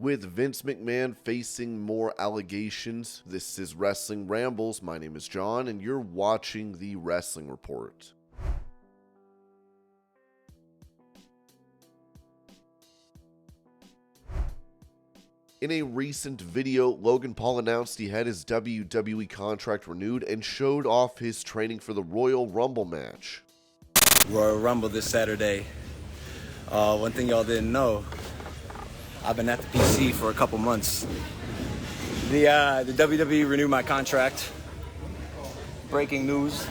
With Vince McMahon facing more allegations, this is Wrestling Rambles. My name is John, and you're watching the Wrestling Report. In a recent video, Logan Paul announced he had his WWE contract renewed and showed off his training for the Royal Rumble match. Royal Rumble this Saturday. One thing y'all didn't know, I've been at the PC for a couple months. The WWE renewed my contract. Breaking news.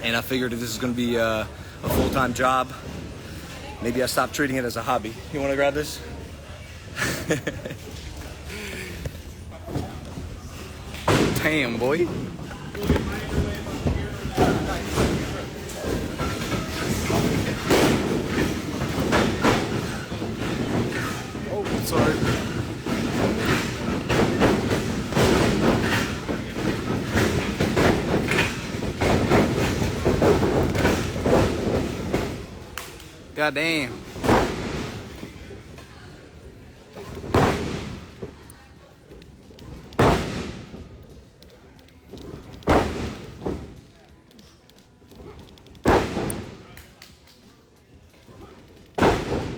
And I figured if this is going to be a full-time job, maybe I stop treating it as a hobby. You want to grab this? Damn, boy. Oh, sorry. God damn.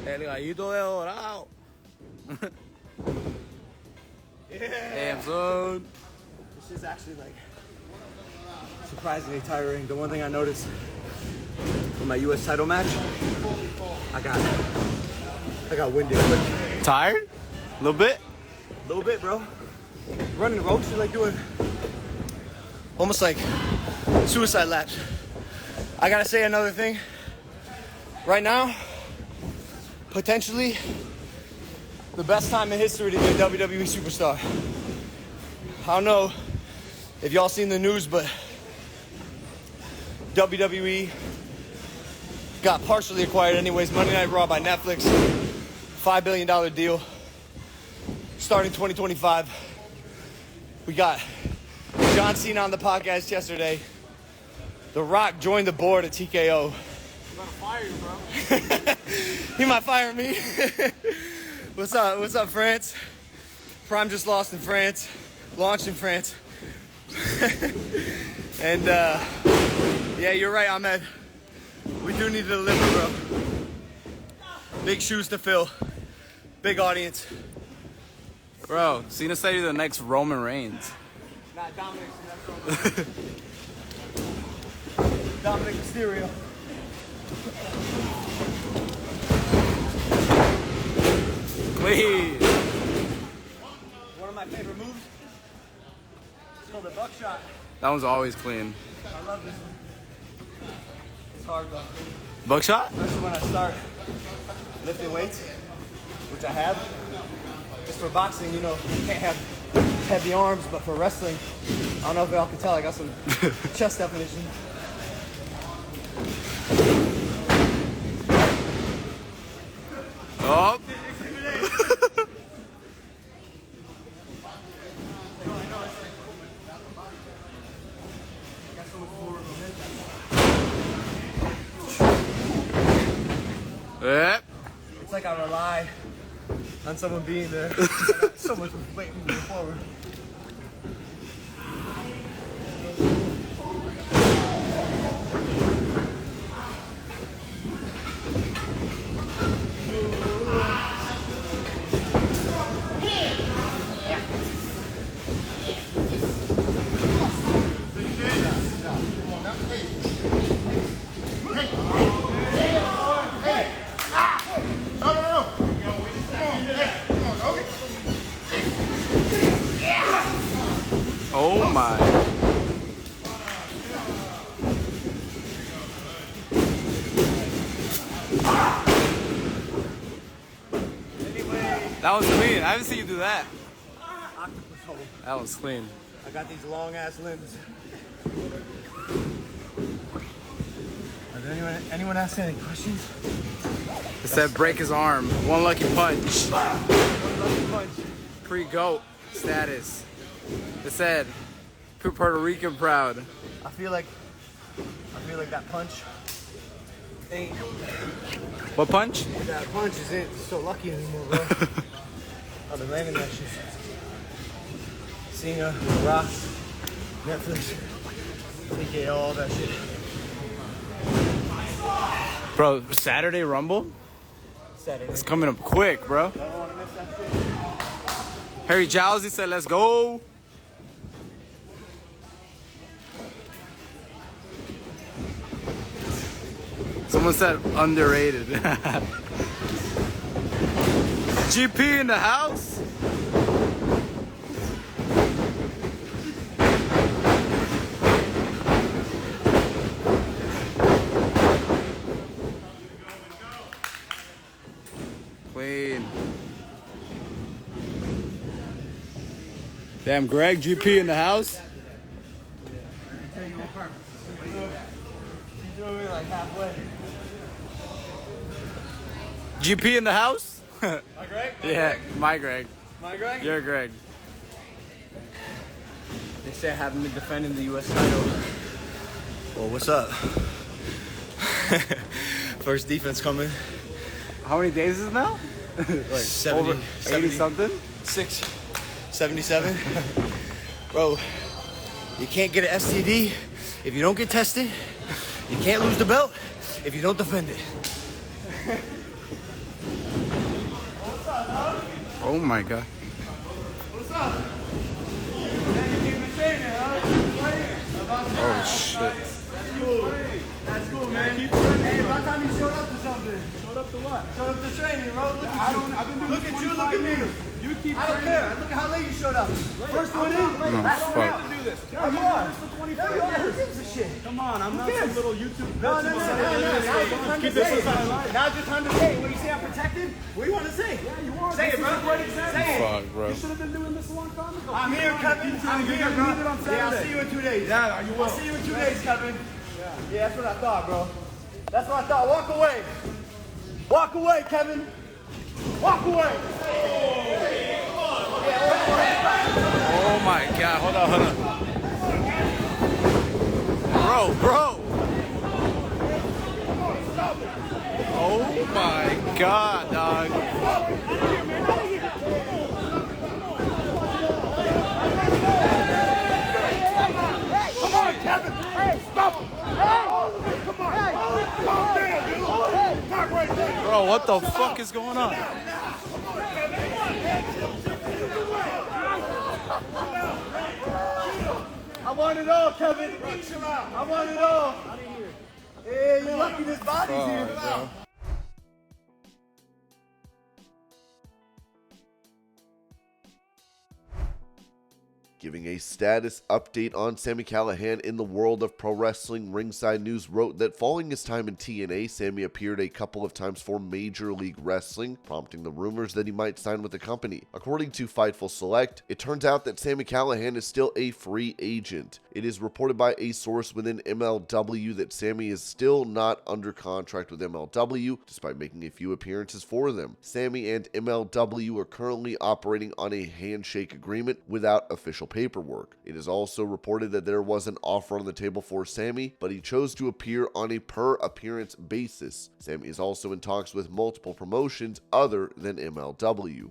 El gallito de dorado. Yeah. Damn, son. This is actually like surprisingly tiring. The one thing I noticed for my U.S. title match, I got winded quick. Tired? A little bit? A little bit, bro. Running ropes is like doing almost like suicide laps. I gotta say another thing. Right now, potentially the best time in history to be a WWE superstar. I don't know if y'all seen the news, but WWE got partially acquired anyways. Monday Night Raw by Netflix. $5 billion deal. Starting 2025. We got John Cena on the podcast yesterday. The Rock joined the board at TKO. I'm gonna fire you, bro. He might fire me. What's up? What's up, France? Prime just lost in France. Launched in France. And yeah, you're right, Ahmed. We do need to deliver, bro. Big shoes to fill. Big audience. Bro, Cena said you're the next Roman Reigns. Not Dominic. Dominic Mysterio. Please. One of my favorite moves. It's called the buckshot. That one's always clean. I love this one. It's hard though. Buckshot? Especially when I start lifting weights, which I have. Just for boxing, you know, you can't have heavy arms, but for wrestling, I don't know if y'all can tell, I got some chest definition. Oh. Yep. It's like I rely on someone being there. I got so much weight moving forward. Oh my. That was clean. I haven't seen you do that. Octopus hold. That was clean. I got these long ass limbs. Are there anyone asking any questions? It said break his arm. One lucky punch. One lucky punch. Pre-GOAT status. It said Puerto Rican proud. I feel like that punch ain't. What punch? That punch isn't so lucky anymore, bro. I've been landing that shit. Cena, Rock, Netflix, TKO, all that shit. Bro, Saturday Rumble? Saturday. It's coming up quick, bro. Harry Jowsey said, let's go. Someone said underrated. GP in the house. Clean. Damn, Greg, GP in the house. Like halfway. GP in the house? My Greg? Yeah, my Greg. My Greg? You're Greg. They say I haven't been defending the U.S. title. Well, what's up? First defense coming. How many days is it now? Like 70, over 80 something? 77. Bro, you can't get an STD if you don't get tested. You can't lose the belt if you don't defend it. Oh my god. What's up? Oh shit. That's cool, man. Hey, about time you showed up to something. Showed up to what? Showed up to training, bro. Look at you. Look at you, look at me. You keep I don't care. Look at how late you showed up. First one in. No, fuck. To do this. Come on. Who gives a shit? Come on, I'm not some little YouTube. No. Now's your time to say. What do you say? I'm protected? What do you want to say? Yeah, you are. Say it, bro. Say it. Fuck, bro. You should have been doing this a long time ago. I'm here, Kevin. I'm here, bro. Yeah, I'll see you in 2 days. Yeah, you will. I'll see you in 2 days, Kevin. Yeah, that's what I thought, bro. That's what I thought. Walk away. Walk away, Kevin. Walk away. Oh my god, hold on. Bro. Oh my god, dog. Come on, Kevin. Hey, stop him. Hey, come on. Calm down, dude. Talk right there. Bro, what the fuck is going on? I want it all, Kevin. I want it all. Hey, you're lucky this body's here. Bro. Giving a status update on Sami Callihan in the world of pro wrestling, Ringside News wrote that following his time in TNA, Sami appeared a couple of times for Major League Wrestling, prompting the rumors that he might sign with the company. According to Fightful Select, it turns out that Sami Callihan is still a free agent. It is reported by a source within MLW that Sami is still not under contract with MLW, despite making a few appearances for them. Sami and MLW are currently operating on a handshake agreement without official paperwork. It is also reported that there was an offer on the table for Sami, but he chose to appear on a per-appearance basis. Sami is also in talks with multiple promotions other than MLW.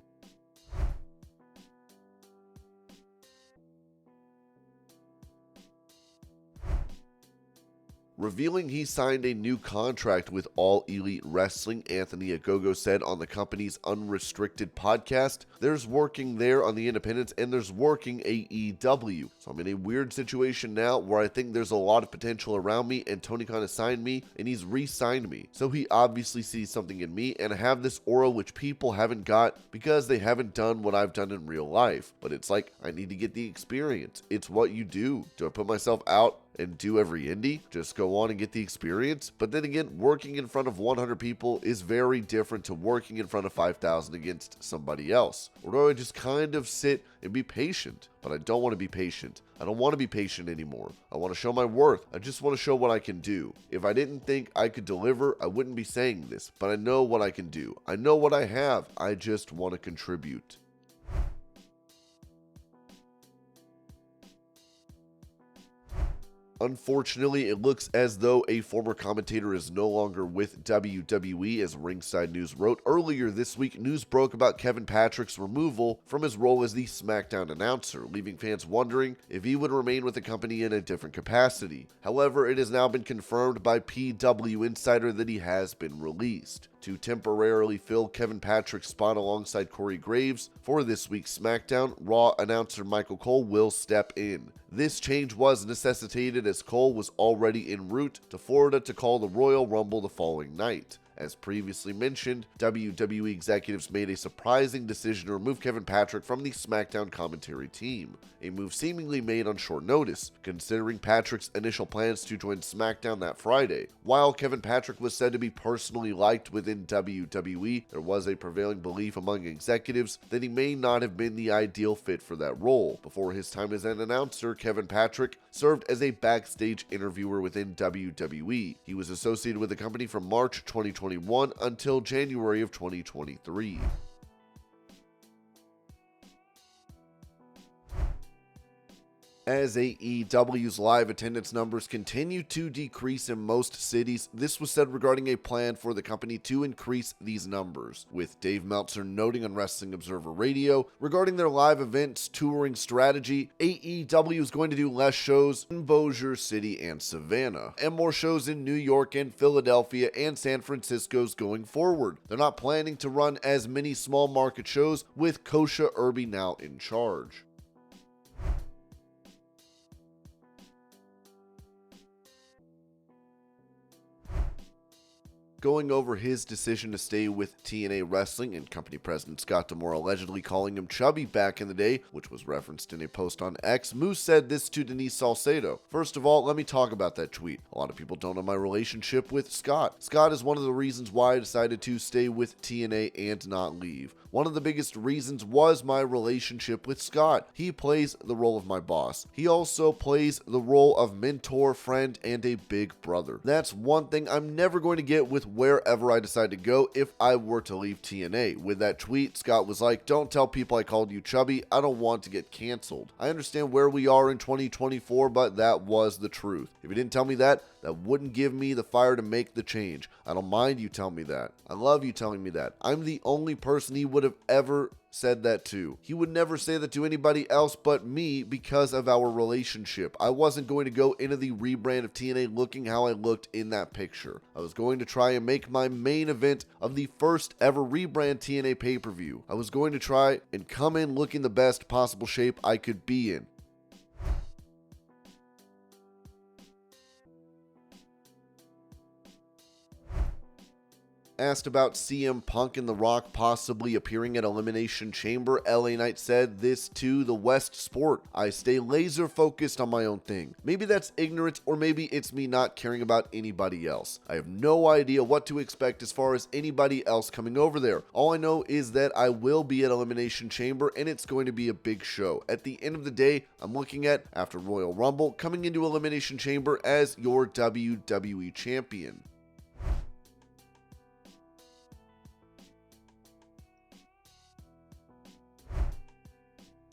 Revealing he signed a new contract with All Elite Wrestling, Anthony Ogogo said on the company's Unrestricted podcast, "There's working there on the independents and there's working AEW. So I'm in a weird situation now where I think there's a lot of potential around me, and Tony Khan has signed me and he's re-signed me. So he obviously sees something in me, and I have this aura which people haven't got because they haven't done what I've done in real life. But it's like, I need to get the experience. It's what you do. Do I put myself out and do every indie? Just go on and get the experience? But then again, working in front of 100 people is very different to working in front of 5,000 against somebody else. Or do I just kind of sit and be patient? But I don't want to be patient. I don't want to be patient anymore. I want to show my worth. I just want to show what I can do. If I didn't think I could deliver, I wouldn't be saying this. But I know what I can do. I know what I have. I just want to contribute." Unfortunately, it looks as though a former commentator is no longer with WWE, as Ringside News wrote. Earlier this week, news broke about Kevin Patrick's removal from his role as the SmackDown announcer, leaving fans wondering if he would remain with the company in a different capacity. However, it has now been confirmed by PW Insider that he has been released to temporarily fill Kevin Patrick's spot alongside Corey Graves. For this week's SmackDown, Raw announcer Michael Cole will step in. This change was necessitated as Cole was already en route to Florida to call the Royal Rumble the following night. As previously mentioned, WWE executives made a surprising decision to remove Kevin Patrick from the SmackDown commentary team, a move seemingly made on short notice, considering Patrick's initial plans to join SmackDown that Friday. While Kevin Patrick was said to be personally liked within WWE, there was a prevailing belief among executives that he may not have been the ideal fit for that role. Before his time as an announcer, Kevin Patrick served as a backstage interviewer within WWE. He was associated with the company from March 2021 until January of 2023. As AEW's live attendance numbers continue to decrease in most cities, this was said regarding a plan for the company to increase these numbers, with Dave Meltzer noting on Wrestling Observer Radio regarding their live events touring strategy. AEW is going to do less shows in Bossier City and Savannah, and more shows in New York and Philadelphia and San Francisco's going forward. They're not planning to run as many small market shows, with Kosha Irby now in charge. Going over his decision to stay with TNA Wrestling, and company president Scott D'Amore allegedly calling him chubby back in the day, which was referenced in a post on X, Moose said this to Denise Salcedo. First of all, let me talk about that tweet. A lot of people don't know my relationship with Scott. Scott is one of the reasons why I decided to stay with TNA and not leave. One of the biggest reasons was my relationship with Scott. He plays the role of my boss. He also plays the role of mentor, friend, and a big brother. That's one thing I'm never going to get with wherever I decide to go if I were to leave TNA. With that tweet, Scott was like, "Don't tell people I called you chubby. I don't want to get canceled. I understand where we are in 2024, but that was the truth. If you didn't tell me that, that wouldn't give me the fire to make the change. I don't mind you telling me that. I love you telling me that. I'm the only person he would have ever said that to. He would never say that to anybody else but me because of our relationship. I wasn't going to go into the rebrand of TNA looking how I looked in that picture. I was going to try and make my main event of the first ever rebrand TNA pay-per-view. I was going to try and come in looking the best possible shape I could be in. Asked about CM Punk and The Rock possibly appearing at Elimination Chamber, LA Knight said this to the West Sport: "I stay laser focused on my own thing. Maybe that's ignorance, or maybe it's me not caring about anybody else. I have no idea what to expect as far as anybody else coming over there. All I know is that I will be at Elimination Chamber, and it's going to be a big show. At the end of the day, I'm looking at, after Royal Rumble, coming into Elimination Chamber as your WWE champion."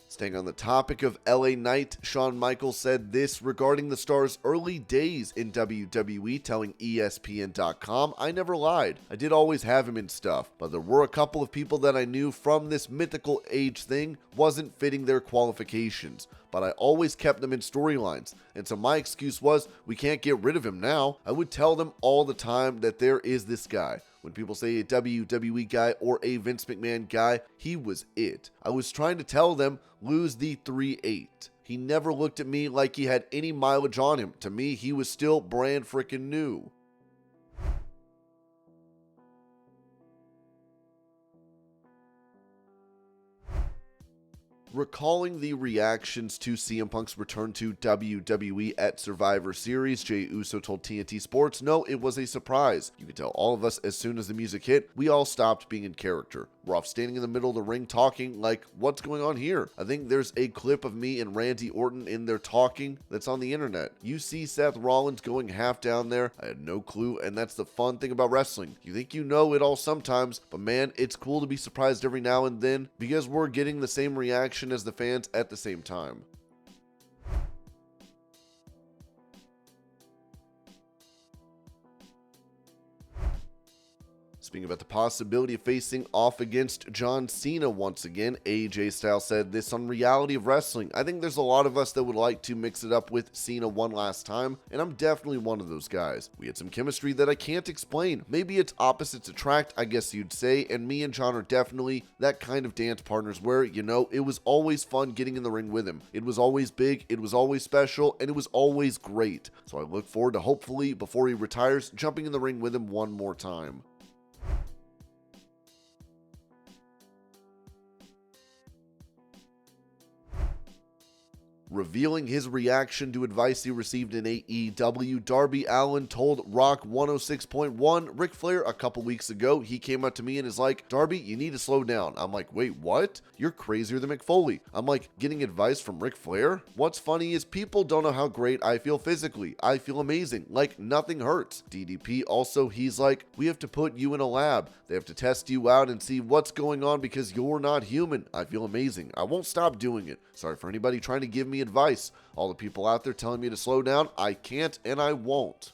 Staying on the topic of LA Knight, Shawn Michaels said this regarding the star's early days in WWE, telling ESPN.com, "I never lied. I did always have him in stuff, but there were a couple of people that I knew from this mythical age thing wasn't fitting their qualifications, but I always kept them in storylines, and so my excuse was, we can't get rid of him now. I would tell them all the time that there is this guy. When people say a WWE guy or a Vince McMahon guy, he was it. I was trying to tell them, lose the 3-8. He never looked at me like he had any mileage on him. To me, he was still brand freaking new." Recalling the reactions to CM Punk's return to WWE at Survivor Series, Jey Uso told TNT Sports, "No, it was a surprise. You could tell all of us as soon as the music hit, we all stopped being in character. We're off standing in the middle of the ring talking like, what's going on here? I think there's a clip of me and Randy Orton in there talking that's on the internet. You see Seth Rollins going half down there. I had no clue, and that's the fun thing about wrestling. You think you know it all sometimes, but man, it's cool to be surprised every now and then because we're getting the same reaction as the fans at the same time." Speaking about the possibility of facing off against John Cena once again, AJ Styles said this on Reality of Wrestling. I think there's a lot of us that would like to mix it up with Cena one last time, and I'm definitely one of those guys. We had some chemistry that I can't explain. Maybe it's opposites attract, I guess you'd say, and me and John are definitely that kind of dance partners where, you know, it was always fun getting in the ring with him. It was always big, it was always special, and it was always great. So I look forward to hopefully, before he retires, jumping in the ring with him one more time. Revealing his reaction to advice he received in AEW, Darby Allin told Rock 106.1, Ric Flair a couple weeks ago, he came up to me and is like, Darby, you need to slow down. I'm like, wait, what? You're crazier than McFoley. I'm like, getting advice from Ric Flair? What's funny is people don't know how great I feel physically. I feel amazing. Like, nothing hurts. DDP also, he's like, we have to put you in a lab. They have to test you out and see what's going on because you're not human. I feel amazing. I won't stop doing it. Sorry for anybody trying to give me advice. All the people out there telling me to slow down, I can't and I won't.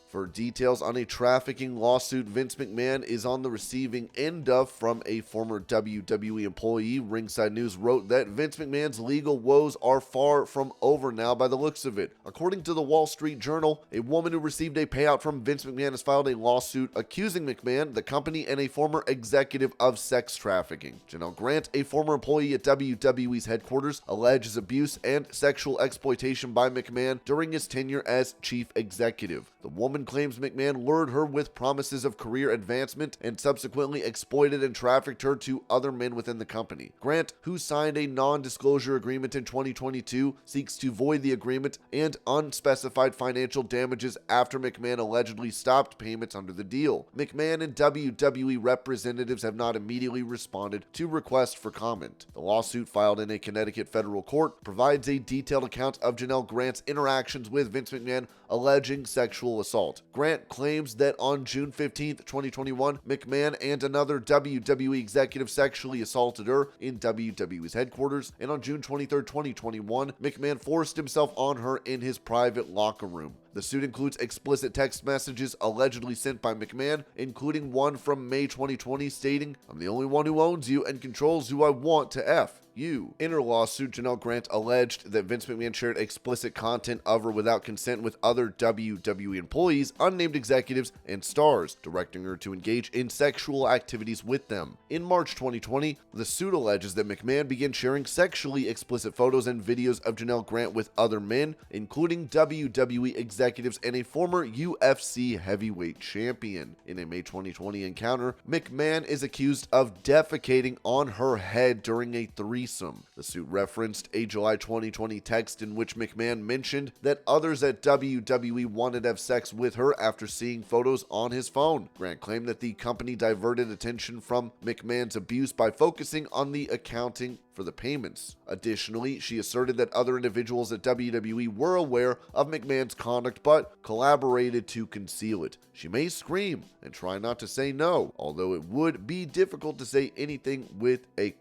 For details on a trafficking lawsuit Vince McMahon is on the receiving end of from a former WWE employee, Ringside News wrote that Vince McMahon's legal woes are far from over now by the looks of it. According to the Wall Street Journal, a woman who received a payout from Vince McMahon has filed a lawsuit accusing McMahon, the company, and a former executive of sex trafficking. Janelle Grant, a former employee at WWE's headquarters, alleges abuse and sexual exploitation by McMahon during his tenure as chief executive. The woman claims McMahon lured her with promises of career advancement and subsequently exploited and trafficked her to other men within the company. Grant, who signed a non-disclosure agreement in 2022, seeks to void the agreement and unspecified financial damages after McMahon allegedly stopped payments under the deal. McMahon and WWE representatives have not immediately responded to requests for comment. The lawsuit, filed in a Connecticut federal court, provides a detailed account of Janelle Grant's interactions with Vince McMahon alleging sexual assault. Grant claims that on June 15, 2021, McMahon and another WWE executive sexually assaulted her in WWE's headquarters, and on June 23, 2021, McMahon forced himself on her in his private locker room. The suit includes explicit text messages allegedly sent by McMahon, including one from May 2020 stating, "I'm the only one who owns you and controls who I want to F. You." In her lawsuit, Janelle Grant alleged that Vince McMahon shared explicit content of her without consent with other WWE employees, unnamed executives, and stars, directing her to engage in sexual activities with them. In March 2020, the suit alleges that McMahon began sharing sexually explicit photos and videos of Janelle Grant with other men, including WWE executives and a former UFC heavyweight champion. In a May 2020 encounter, McMahon is accused of defecating on her head during a threesome. The suit referenced a July 2020 text in which McMahon mentioned that others at WWE wanted to have sex with her after seeing photos on his phone. Grant claimed that the company diverted attention from McMahon's abuse by focusing on the accounting for the payments. Additionally, she asserted that other individuals at WWE were aware of McMahon's conduct but collaborated to conceal it. She may scream and try not to say no, although it would be difficult to say anything with a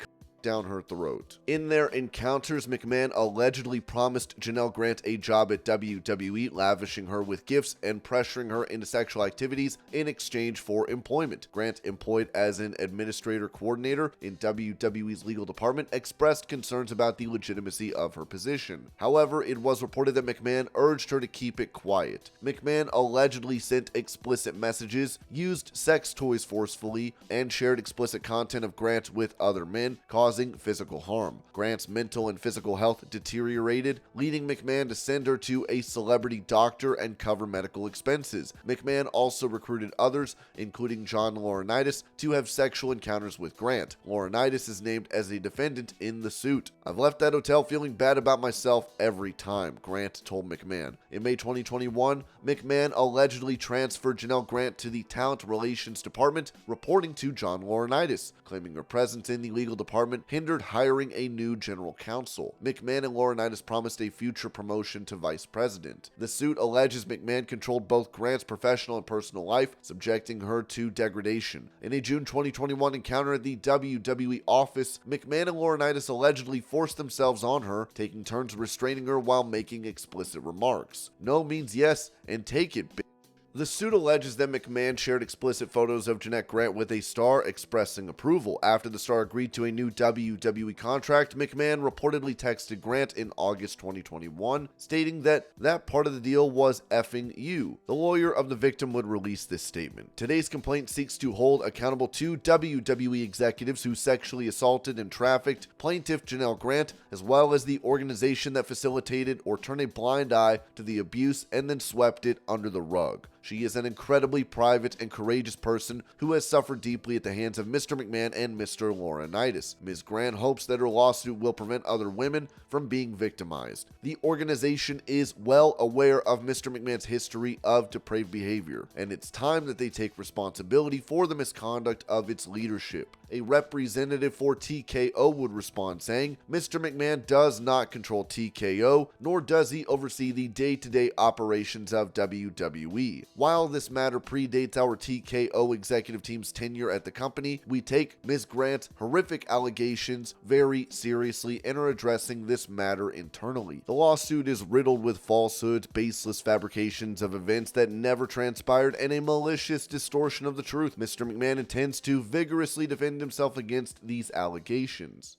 down her throat. In their encounters, McMahon allegedly promised Janelle Grant a job at WWE, lavishing her with gifts and pressuring her into sexual activities in exchange for employment. Grant, employed as an administrator coordinator in WWE's legal department, expressed concerns about the legitimacy of her position. However, it was reported that McMahon urged her to keep it quiet. McMahon allegedly sent explicit messages, used sex toys forcefully, and shared explicit content of Grant with other men, causing physical harm. Grant's mental and physical health deteriorated, leading McMahon to send her to a celebrity doctor and cover medical expenses. McMahon also recruited others, including John Laurinaitis, to have sexual encounters with Grant. Laurinaitis is named as a defendant in the suit. "I've left that hotel feeling bad about myself every time," Grant told McMahon. In May 2021, McMahon allegedly transferred Janelle Grant to the Talent Relations Department, reporting to John Laurinaitis, claiming her presence in the legal department hindered hiring a new general counsel. McMahon and Laurinaitis promised a future promotion to vice president. The suit alleges McMahon controlled both Grant's professional and personal life, subjecting her to degradation. In a June 2021 encounter at the WWE office, McMahon and Laurinaitis allegedly forced themselves on her, taking turns restraining her while making explicit remarks. No means yes, and take it, bitch. The suit alleges that McMahon shared explicit photos of Jeanette Grant with a star expressing approval. After the star agreed to a new WWE contract, McMahon reportedly texted Grant in August 2021, stating that that part of the deal was effing you. The lawyer of the victim would release this statement. Today's complaint seeks to hold accountable two WWE executives who sexually assaulted and trafficked plaintiff Janelle Grant, as well as the organization that facilitated or turned a blind eye to the abuse and then swept it under the rug. She is an incredibly private and courageous person who has suffered deeply at the hands of Mr. McMahon and Mr. Laurinaitis. Ms. Grant hopes that her lawsuit will prevent other women from being victimized. The organization is well aware of Mr. McMahon's history of depraved behavior, and it's time that they take responsibility for the misconduct of its leadership. A representative for TKO would respond saying, Mr. McMahon does not control TKO, nor does he oversee the day-to-day operations of WWE. While this matter predates our TKO executive team's tenure at the company, we take Ms. Grant's horrific allegations very seriously and are addressing this matter internally. The lawsuit is riddled with falsehoods, baseless fabrications of events that never transpired, and a malicious distortion of the truth. Mr. McMahon intends to vigorously defend himself against these allegations.